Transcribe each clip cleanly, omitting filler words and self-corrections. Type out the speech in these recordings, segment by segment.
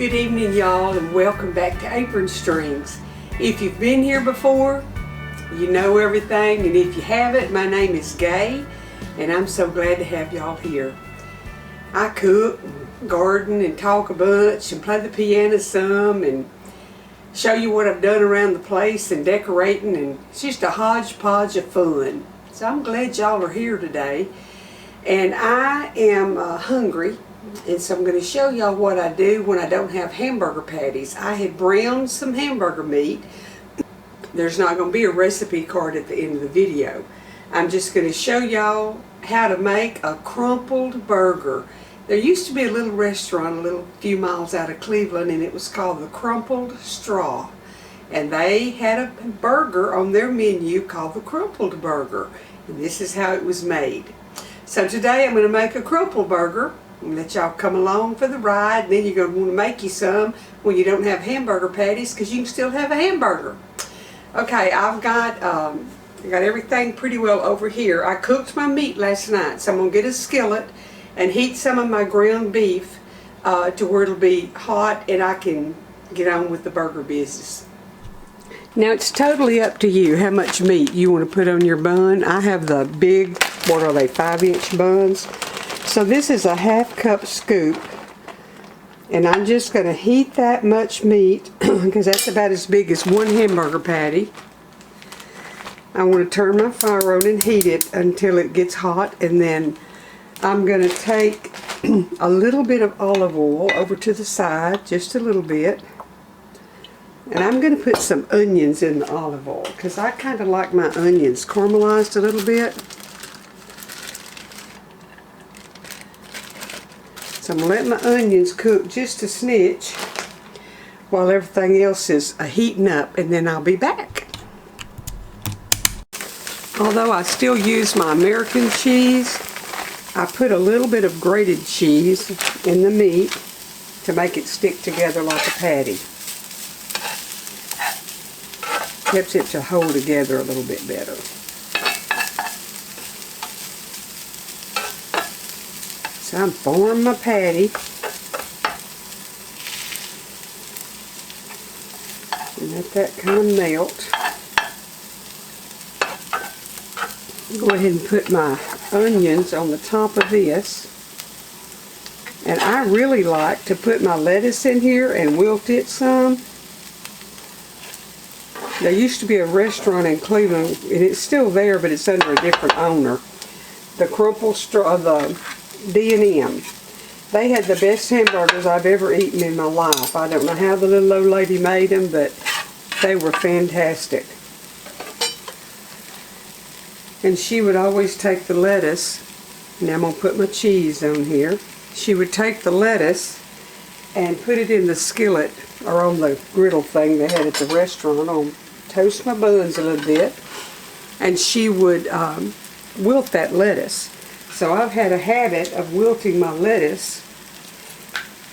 Good evening, y'all, and welcome back to Apron Strings. If you've been here before, you know everything, and if you haven't, my name is Gay, and I'm so glad to have y'all here. I cook, and garden, and talk a bunch, and play the piano some, and show you what I've done around the place, and decorating, and it's just a hodgepodge of fun. So I'm glad y'all are here today, and I am hungry. And so I'm going to show y'all what I do when I don't have hamburger patties. I had browned some hamburger meat. There's not going to be a recipe card at the end of the video. I'm just going to show y'all how to make a crumpled burger. There used to be a little restaurant a few miles out of Cleveland, and it was called the Crumpled Straw. And they had a burger on their menu called the Crumpled Burger. And this is how it was made. So today I'm going to make a crumpled burger. And let y'all come along for the ride, and then you're going to want to make you some when you don't have hamburger patties, because you can still have a hamburger. Okay, I've got everything pretty well over here. I cooked my meat last night, so I'm going to get a skillet and heat some of my ground beef to where it'll be hot and I can get on with the burger business. Now it's totally up to you how much meat you want to put on your bun. I have the big, what are they, 5-inch buns. So this is a 1/2 cup scoop, and I'm just going to heat that much meat because that's about as big as one hamburger patty. I want to turn my fire on and heat it until it gets hot, and then I'm going to take a little bit of olive oil over to the side, just a little bit, and I'm going to put some onions in the olive oil because I kind of like my onions caramelized a little bit. So I'm going to let my onions cook just a snitch while everything else is heating up, and then I'll be back. Although I still use my American cheese, I put a little bit of grated cheese in the meat to make it stick together like a patty. Helps it to hold together a little bit better. So I'm forming my patty, and let that kind of melt. Go ahead and put my onions on the top of this, and I really like to put my lettuce in here and wilt it some. There used to be a restaurant in Cleveland, and it's still there, but it's under a different owner. The Crumpled Straw, the D&M. They had the best hamburgers I've ever eaten in my life. I don't know how the little old lady made them, but they were fantastic. And she would always take the lettuce, and I'm going to put my cheese on here. She would take the lettuce and put it in the skillet, or on the griddle thing they had at the restaurant, on toast my buns a little bit, and she would wilt that lettuce. So I've had a habit of wilting my lettuce.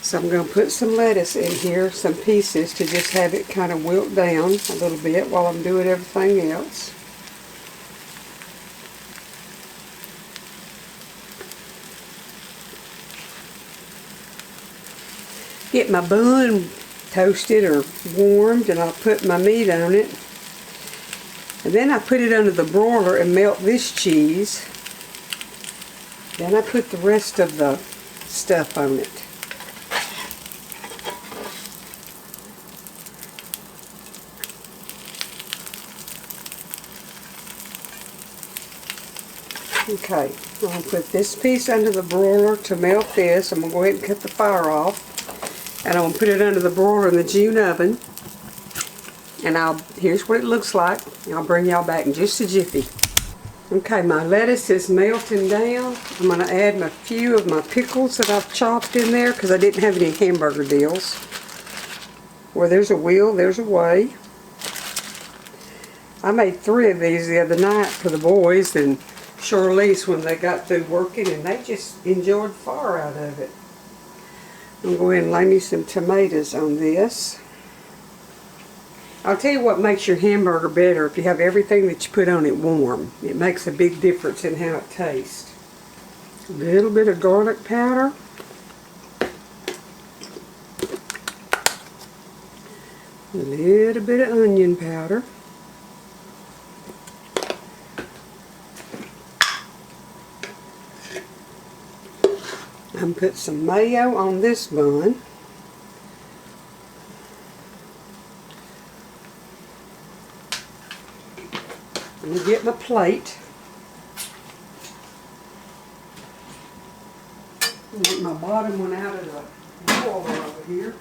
So I'm going to put some lettuce in here, some pieces, to just have it kind of wilt down a little bit while I'm doing everything else. Get my bun toasted or warmed, and I'll put my meat on it. And then I put it under the broiler and melt this cheese. Then I put the rest of the stuff on it. Okay, I'm going to put this piece under the broiler to melt this. I'm going to go ahead and cut the fire off. And I'm going to put it under the broiler in the June oven. And here's what it looks like. And I'll bring y'all back in just a jiffy. Okay, my lettuce is melting down. I'm going to add a few of my pickles that I've chopped in there because I didn't have any hamburger deals. Where there's a will, there's a way. I made 3 of these the other night for the boys and Charlize when they got through working, and they just enjoyed the far out of it. I'm going to go ahead and lay me some tomatoes on this. I'll tell you what makes your hamburger better if you have everything that you put on it warm. It makes a big difference in how it tastes. A little bit of garlic powder. A little bit of onion powder. I'm put some mayo on this bun. Let me get my plate. Get my bottom one out of the bowl over here.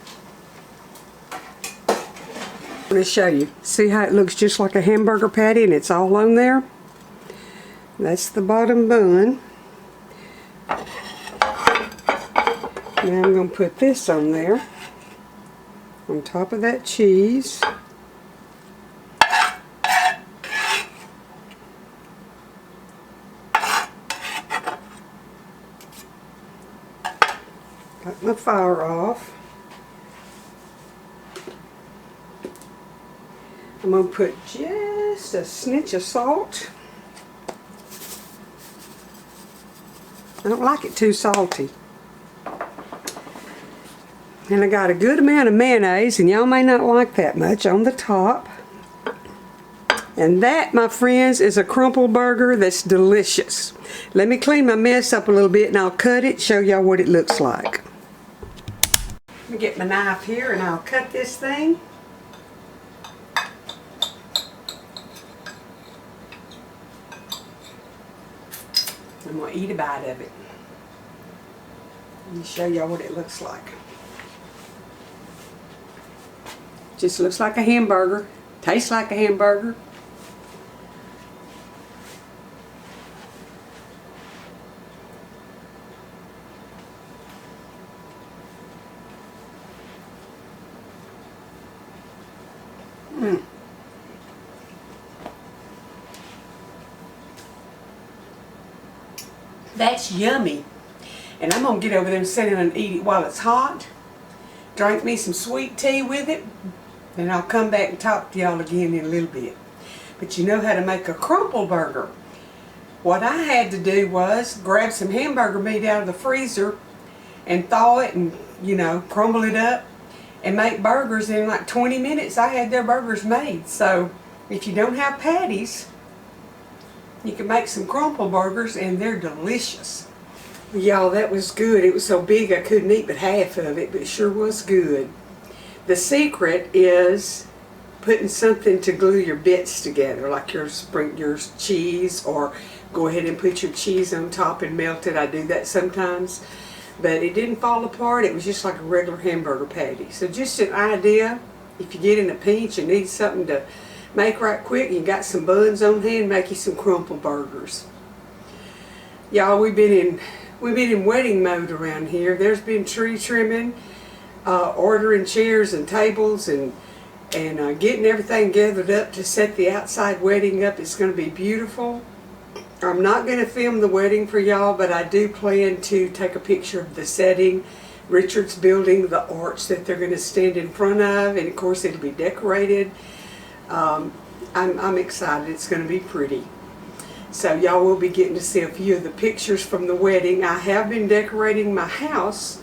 I'm going to show you. See how it looks just like a hamburger patty and it's all on there? That's the bottom bun. Now I'm going to put this on there, on top of that cheese. Got my fire off. I'm going to put just a snitch of salt. I don't like it too salty. And I got a good amount of mayonnaise, and y'all may not like that much, on the top. And that, my friends, is a crumpled burger that's delicious. Let me clean my mess up a little bit and I'll cut it, show y'all what it looks like. Let me get my knife here and I'll cut this thing. I'm going to eat a bite of it. Let me show y'all what it looks like. Just looks like a hamburger. Tastes like a hamburger. That's yummy. And I'm going to get over there and sit down and eat it while it's hot. Drink me some sweet tea with it. And I'll come back and talk to y'all again in a little bit. But you know how to make a crumpled burger. What I had to do was grab some hamburger meat out of the freezer and thaw it and, you know, crumble it up and make burgers. In like 20 minutes I had their burgers made. So if you don't have patties, you can make some crumpled burgers and they're delicious. Y'all, that was good. It was so big I couldn't eat but half of it, but it sure was good. The secret is putting something to glue your bits together, like your cheese, or go ahead and put your cheese on top and melt it. I do that sometimes. But it didn't fall apart. It was just like a regular hamburger patty. So just an idea, if you get in a pinch and need something to make right quick, you got some buns on hand, make you some crumpled burgers. Y'all, we've been in wedding mode around here. There's been tree trimming, ordering chairs and tables, and getting everything gathered up to set the outside wedding up. It's going to be beautiful. I'm not going to film the wedding for y'all, but I do plan to take a picture of the setting. Richard's building the arch that they're going to stand in front of, and of course it'll be decorated. I'm excited. It's going to be pretty. So y'all will be getting to see a few of the pictures from the wedding. I have been decorating my house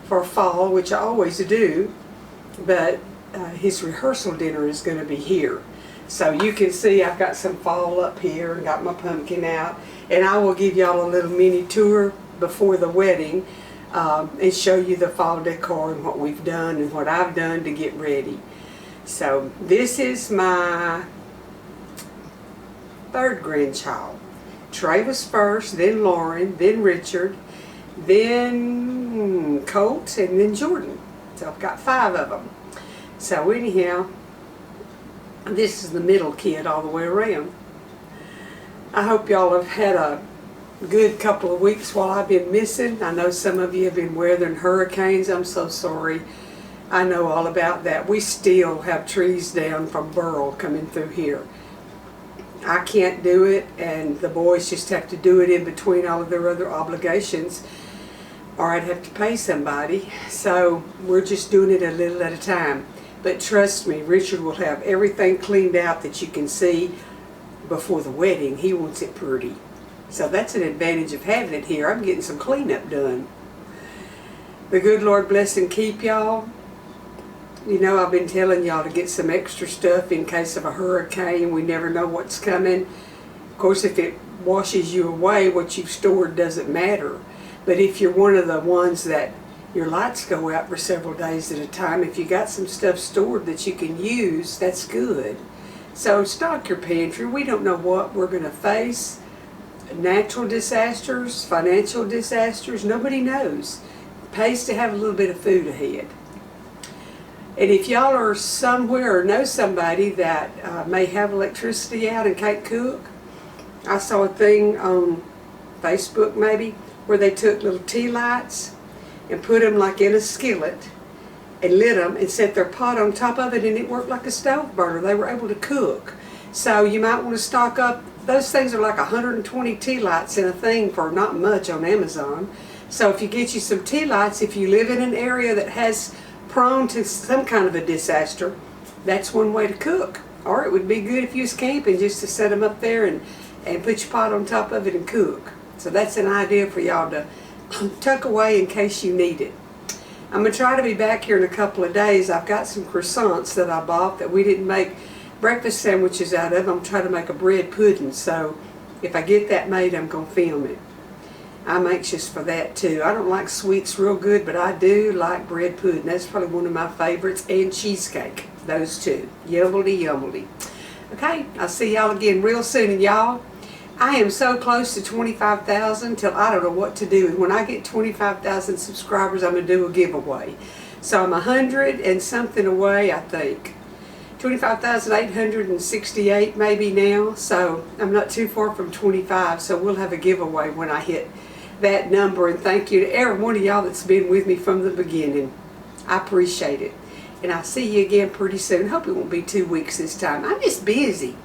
for fall, which I always do, but his rehearsal dinner is going to be here. So you can see I've got some fall up here and got my pumpkin out, and I will give y'all a little mini tour before the wedding and show you the fall decor and what we've done and what I've done to get ready. So this is my third grandchild. Trey was first, then Lauren, then Richard, then Colt, and then Jordan. So I've got 5 of them. So anyhow, this is the middle kid all the way around. I hope y'all have had a good couple of weeks while I've been missing. I know some of you have been weathering hurricanes. I'm so sorry. I know all about that. We still have trees down from Burl coming through here. I can't do it, and the boys just have to do it in between all of their other obligations, or I'd have to pay somebody. So we're just doing it a little at a time. But trust me, Richard will have everything cleaned out that you can see before the wedding. He wants it pretty. So that's an advantage of having it here. I'm getting some cleanup done. The good Lord bless and keep y'all. You know, I've been telling y'all to get some extra stuff in case of a hurricane. We never know what's coming. Of course, if it washes you away, what you've stored doesn't matter. But if you're one of the ones that your lights go out for several days at a time, if you got some stuff stored that you can use, that's good. So stock your pantry. We don't know what we're going to face. Natural disasters, financial disasters, nobody knows. It pays to have a little bit of food ahead. And if y'all are somewhere or know somebody that may have electricity out and can't cook, I saw a thing on Facebook maybe where they took little tea lights and put them like in a skillet and lit them and set their pot on top of it, and it worked like a stove burner. They were able to cook. So you might want to stock up. Those things are like 120 tea lights in a thing for not much on Amazon. So if you get you some tea lights, if you live in an area that has prone to some kind of a disaster, that's one way to cook. Or it would be good if you was camping, just to set them up there and put your pot on top of it and cook. So that's an idea for y'all to tuck away in case you need it. I'm going to try to be back here in a couple of days. I've got some croissants that I bought that we didn't make breakfast sandwiches out of. I'm trying to make a bread pudding, so if I get that made, I'm going to film it. I'm anxious for that too. I don't like sweets real good, but I do like bread pudding. That's probably one of my favorites, and cheesecake. Those two. Yummily, yummily. Okay, I'll see y'all again real soon. And y'all, I am so close to 25,000 till I don't know what to do. And when I get 25,000 subscribers, I'm going to do a giveaway. So I'm 100 and something away, I think. 25,868 maybe now. So I'm not too far from 25. So we'll have a giveaway when I hit that number. And thank you to every one of y'all that's been with me from the beginning. I appreciate it. And I'll see you again pretty soon. Hope it won't be 2 weeks this time. I'm just busy.